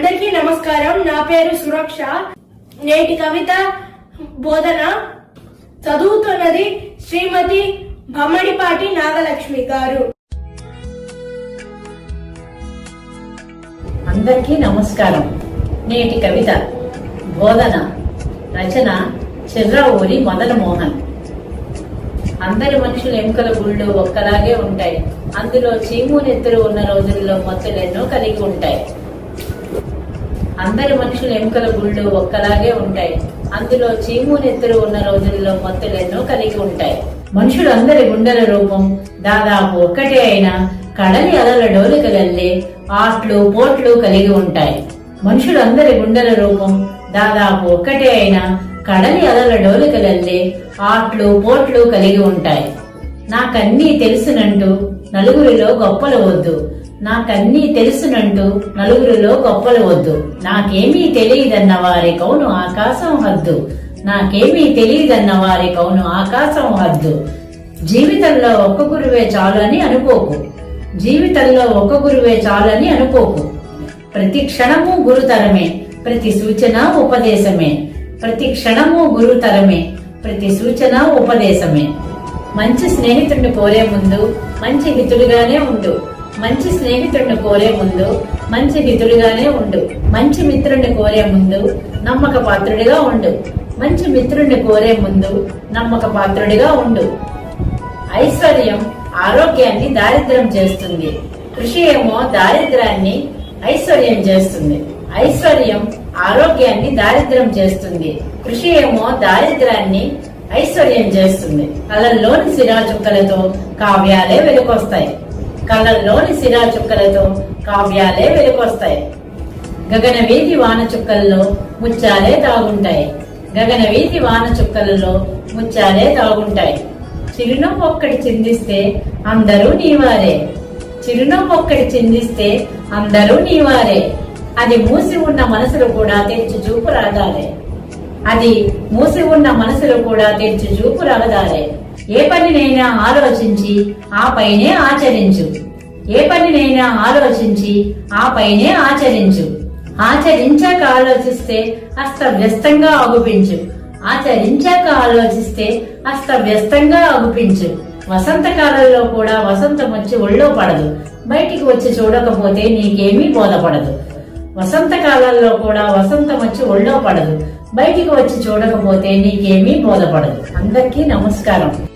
అందరికీ నమస్కారం. నా పేరు సురక్ష. నేటి కవిత బోధన చదువుతున్నది శ్రీమతి భమ్మడిపాటి నాగలక్ష్మి గారు. అందరికీ నమస్కారం. నేటి కవిత బోధన రచన చిర్రావూరి మదన మోహన్. అందరి మనుషులు ఎముకల గుళ్ళు ఒక్కలాగే ఉంటాయి. అందులో చీము నెత్తురు ఉన్న రోజుల్లో మొత్తులెన్నో కలిగి ఉంటాయి. అందరి మనుషులు ఎముకల గుళ్ళు ఒక్కలాగే ఉంటాయి. అందులో చీము నెత్తురు ఉన్న రోజుల్లో మొత్తులెన్నో కలిగి ఉంటాయి. మనుషులందరి గుండెల రూపం దాదాపు ఒక్కటే అయినా కడలి అలల డోలికలల్లే ఆట్లు పోట్లు కలిగి ఉంటాయి. మనుషులందరి గుండెల రూపం దాదాపు ఒక్కటే అయినా కడలి అలల డోలికలల్లే ఆట్లు పోట్లు కలిగి ఉంటాయి. నాకన్నీ తెలుసునంటూ నలుగురిలో గొప్పలు వద్దు. నాకన్నీ తెలుసునంటూ నలుగురిలో గొప్పలు వద్దు. నాకేమీ తెలియదన్న వారి కౌను ఆకాశం హద్దు. నాకేమీ తెలియదన్న వారి కౌను ఆకాశం హద్దు. జీవితంలో ఒక్క గురువే చాలని అనుకోకు. జీవితంలో ఒక్క గురువే చాలని అనుకోకు. ప్రతి క్షణము గురుతరమే, ప్రతి సూచన ఉపదేశమే. ప్రతి క్షణము గురుతరమే, ప్రతి సూచన ఉపదేశమే. మంచి స్నేహితుడిని కోరే ముందు మంచి హితుడిగానే ఉండు. మంచి స్నేహితుడిని కోరే ముందు మంచి హితుడిగానే ఉండు. మంచి మిత్రుడిని కోరే ముందు నమ్మక పాత్రుడిగా ఉండు. మంచి మిత్రుడిని కోరే ముందు నమ్మక పాత్రుడిగా ఉండు. ఐశ్వర్యం ఆరోగ్యాన్ని దారిద్ర్యం చేస్తుంది. కృషి ఏమో దారిద్ర్యాన్ని ఐశ్వర్యం చేస్తుంది. ఐశ్వర్యం ఆరోగ్యాన్ని దారిద్ర్యం చేస్తుంది. కృషి ఏమో దారిద్ర్యాన్ని ఐశ్వర్యం చేస్తుంది. కళ్ళల్లోని సిరా చుక్కలతో కావ్యాలే వెలుకొస్తాయి. కళ్ళల్లోని సిరా చుక్కలతో కావ్యాలే వెలుకొస్తాయి. గగన వీధి వాన చుక్కల్లో ముత్యాలే తాగుంటాయి. గగన వీధి వాన చుక్కలలో ముత్యాలే తాగుంటాయి. చిరునవ్వు ఒక్కటి చిందిస్తే అందరూ నీవారే. చిరునవ్వు ఒక్కటి చిందిస్తే అందరూ నీవారే. అది మూసి ఉన్న మనసులు కూడా తెరిచి చూపు రాగాలే. అది మూసి ఉన్న మనసులు కూడా తెరిచి చూపు రాగదాలే. ఏ పనినైనా ఆలోచించి ఆ పైనే ఆచరించు. ఏ పనినైనా ఆలోచించి ఆ పైనే ఆచరించు. ఆచరించాక ఆలోచిస్తే అస్తవ్యస్తంగా అగుపించు. ఆచరించాక ఆలోచిస్తే అస్తవ్యస్తంగా అగుపించు. వసంతకాలంలో కూడా వసంతం వచ్చి ఒళ్ళో పడదు. బయటికి వచ్చి చూడకపోతే నీకేమీ బోధపడదు. వసంతకాలంలో కూడా వసంతం వచ్చి ఒళ్ళో పడదు. బయటికి వచ్చి చూడకపోతే నీకేమీ బోధపడదు. అందరికీ నమస్కారం.